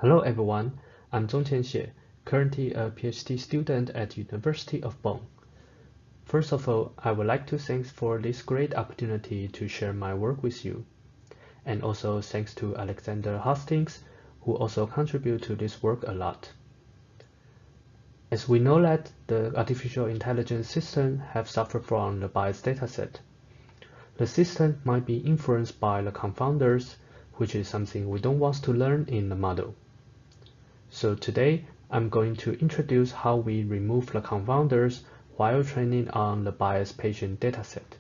Hello everyone, I'm Zhongqian Xie, currently a PhD student at University of Bonn. First of all, I would like to thank for this great opportunity to share my work with you. And also thanks to Alexander Hastings, who also contribute to this work a lot. As we know that the artificial intelligence system have suffered from the biased dataset. The system might be influenced by the confounders, which is something we don't want to learn in the model. So today, I'm going to introduce how we remove the confounders while training on the biased patient dataset.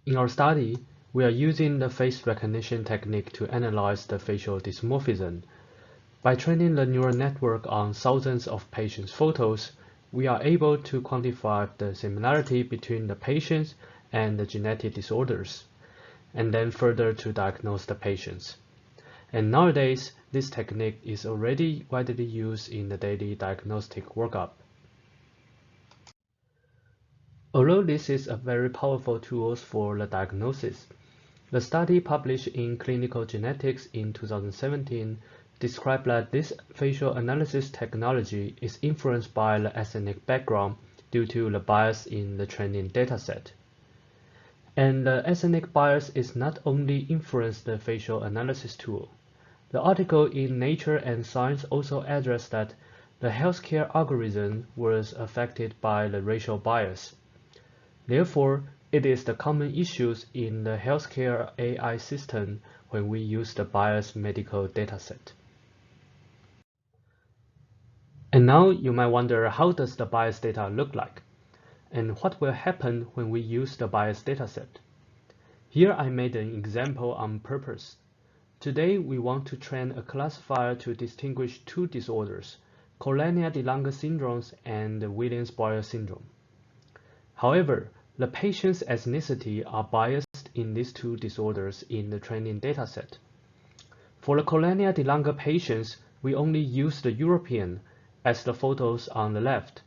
In our study, we are using the face recognition technique to analyze the facial dysmorphism. By training the neural network on thousands of patients' photos, we are able to quantify the similarity between the patients and the genetic disorders, and then further to diagnose the patients. And nowadays, this technique is already widely used in the daily diagnostic workup. Although this is a very powerful tool for the diagnosis, the study published in Clinical Genetics in 2017 described that this facial analysis technology is influenced by the ethnic background due to the bias in the training dataset. And the ethnic bias is not only influenced the facial analysis tool. The article in Nature and Science also addressed that the healthcare algorithm was affected by the racial bias. Therefore, it is the common issues in the healthcare AI system when we use the biased medical dataset. And now you might wonder, how does the biased data look like? And what will happen when we use the biased dataset? Here I made an example on purpose. Today we want to train a classifier to distinguish two disorders, Cornelia de Lange syndrome and Williams-Boyer syndrome. However, the patient's ethnicity are biased in these two disorders in the training dataset. For the Cornelia de Lange patients, we only use the European as the photos on the left.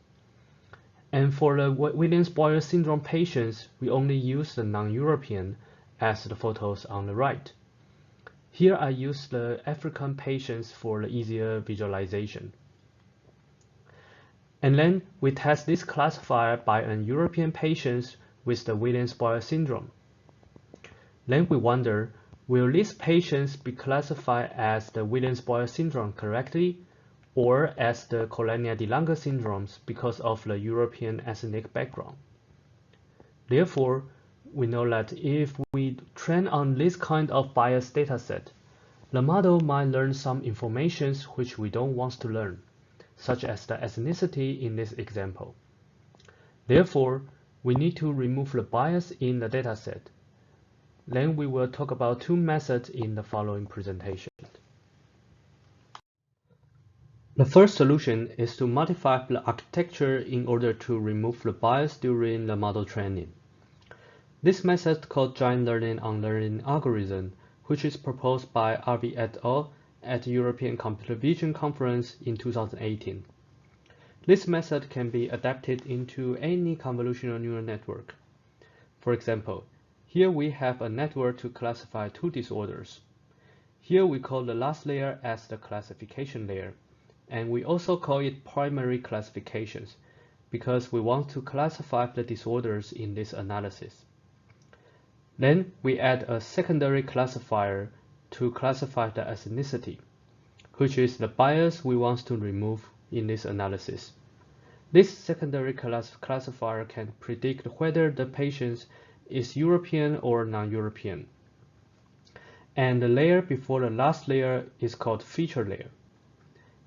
And for the Williams-Boyer syndrome patients, we only use the non-European as the photos on the right. Here I use the African patients for the easier visualization. And then we test this classifier by an European patients with the Williams-Boyer syndrome. Then we wonder, will these patients be classified as the Williams-Boyer syndrome correctly, or as the Cornelia de Lange syndromes because of the European ethnic background? Therefore, we know that if we train on this kind of biased dataset, the model might learn some information which we don't want to learn, such as the ethnicity in this example. Therefore, we need to remove the bias in the dataset. Then we will talk about two methods in the following presentation. The first solution is to modify the architecture in order to remove the bias during the model training. This method called Joint Learning Unlearning algorithm, which is proposed by RV et al. At the European Computer Vision Conference in 2018. This method can be adapted into any convolutional neural network. For example, here we have a network to classify two disorders. Here we call the last layer as the classification layer, and we also call it primary classifications because we want to classify the disorders in this analysis. Then we add a secondary classifier to classify the ethnicity, which is the bias we want to remove in this analysis. This secondary classifier can predict whether the patient is European or non-European. And the layer before the last layer is called feature layer.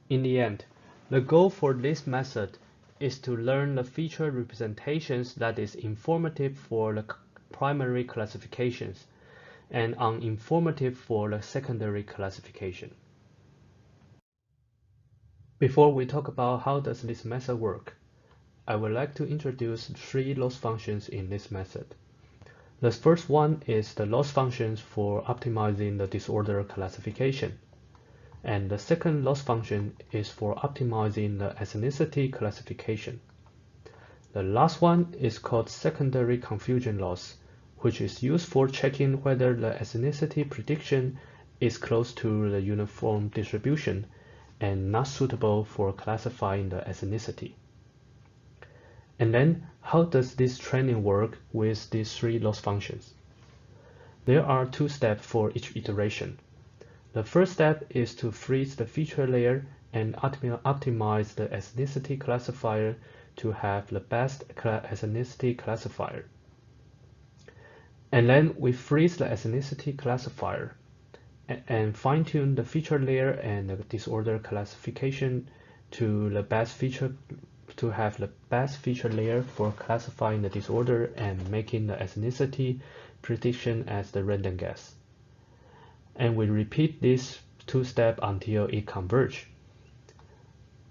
In the end, the goal for this method is to learn the feature representations that is informative for the primary classifications and uninformative for the secondary classification. Before we talk about how does this method work, I would like to introduce three loss functions in this method. The first one is the loss functions for optimizing the disorder classification. And the second loss function is for optimizing the ethnicity classification. The last one is called secondary confusion loss, which is used for checking whether the ethnicity prediction is close to the uniform distribution and not suitable for classifying the ethnicity. And then, how does this training work with these three loss functions? There are two steps for each iteration. The first step is to freeze the feature layer and optimize the ethnicity classifier to have the best ethnicity classifier. And then we freeze the ethnicity classifier and fine-tune the feature layer and the disorder classification to have the best feature layer for classifying the disorder and making the ethnicity prediction as the random guess. And we repeat these two steps until it converges.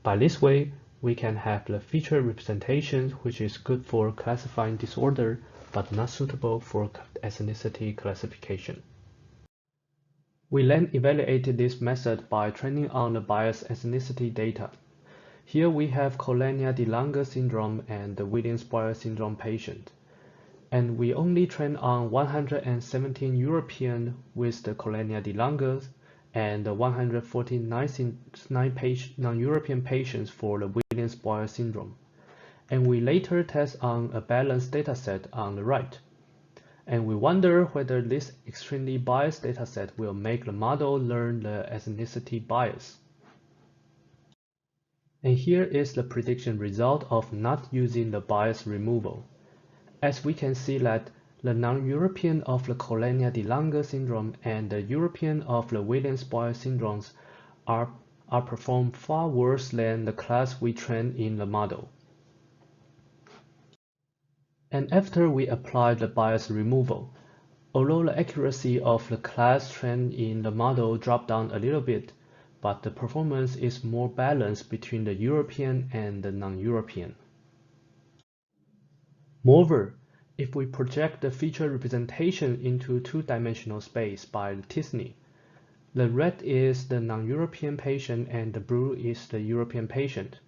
By this way, we can have the feature representation which is good for classifying disorder but not suitable for ethnicity classification. We then evaluated this method by training on the biased ethnicity data. Here we have Colenia de Lange syndrome and the Williams-Boyer syndrome patient. And we only trained on 117 European with the Colenia de Lange and 149 non-European patients for the Williams-Boyer syndrome. And we later test on a balanced dataset on the right. And we wonder whether this extremely biased dataset will make the model learn the ethnicity bias. And here is the prediction result of not using the bias removal. As we can see that the non-European of the Colenia de Lange syndrome and the European of the Williams-Boyer syndromes are performed far worse than the class we trained in the model. And after we apply the bias removal, although the accuracy of the class trained in the model dropped down a little bit, but the performance is more balanced between the European and the non-European. Moreover, if we project the feature representation into two-dimensional space by t-SNE, the red is the non-European patient and the blue is the European patient.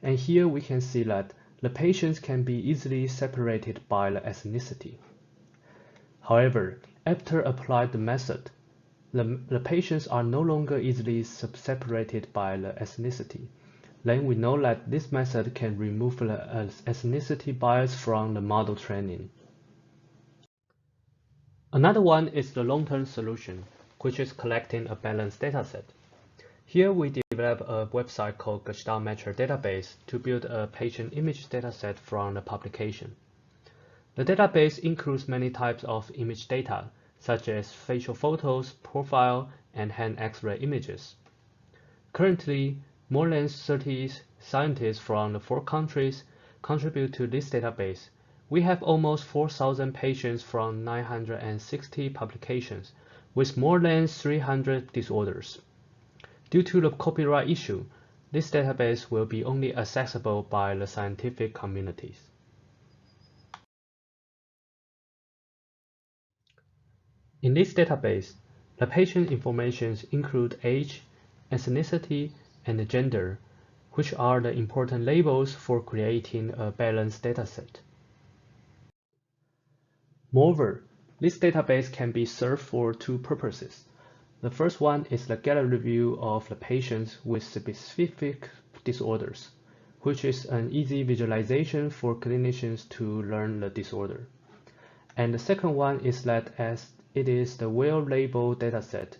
And here we can see that the patients can be easily separated by the ethnicity. However, after applying the method, the patients are no longer easily separated by the ethnicity. Then we know that this method can remove the ethnicity bias from the model training. Another one is the long-term solution, which is collecting a balanced dataset. Here we develop a website called Gestalt Matcher Database to build a patient image dataset from the publication. The database includes many types of image data, such as facial photos, profile, and hand X-ray images. Currently, more than 30 scientists from the 4 countries contribute to this database. We have almost 4,000 patients from 960 publications, with more than 300 disorders. Due to the copyright issue, this database will be only accessible by the scientific communities. In this database, the patient information include age, ethnicity, and gender, which are the important labels for creating a balanced dataset. Moreover, this database can be served for two purposes. The first one is the gallery view of the patients with specific disorders, which is an easy visualization for clinicians to learn the disorder. And the second one is that as it is the well-labeled dataset,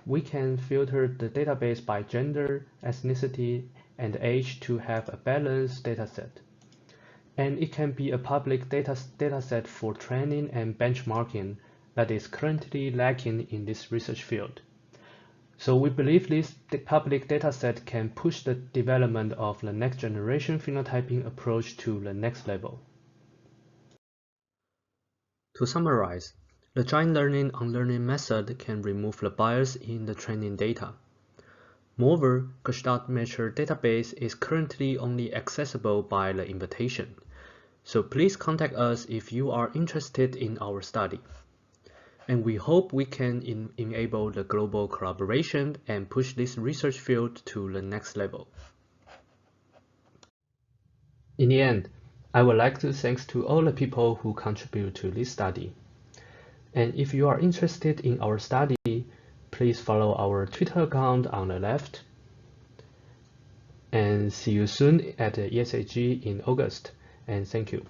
we can filter the database by gender, ethnicity, and age to have a balanced dataset. And it can be a public dataset for training and benchmarking that is currently lacking in this research field. So we believe this public dataset can push the development of the next generation phenotyping approach to the next level. To summarize, the joint learning unlearning method can remove the bias in the training data. Moreover, GestaltMatcher database is currently only accessible by the invitation. So please contact us if you are interested in our study. And we hope we can enable the global collaboration and push this research field to the next level. In the end, I would like to thank to all the people who contribute to this study. And if you are interested in our study, please follow our Twitter account on the left. And see you soon at ESAG in August. And thank you.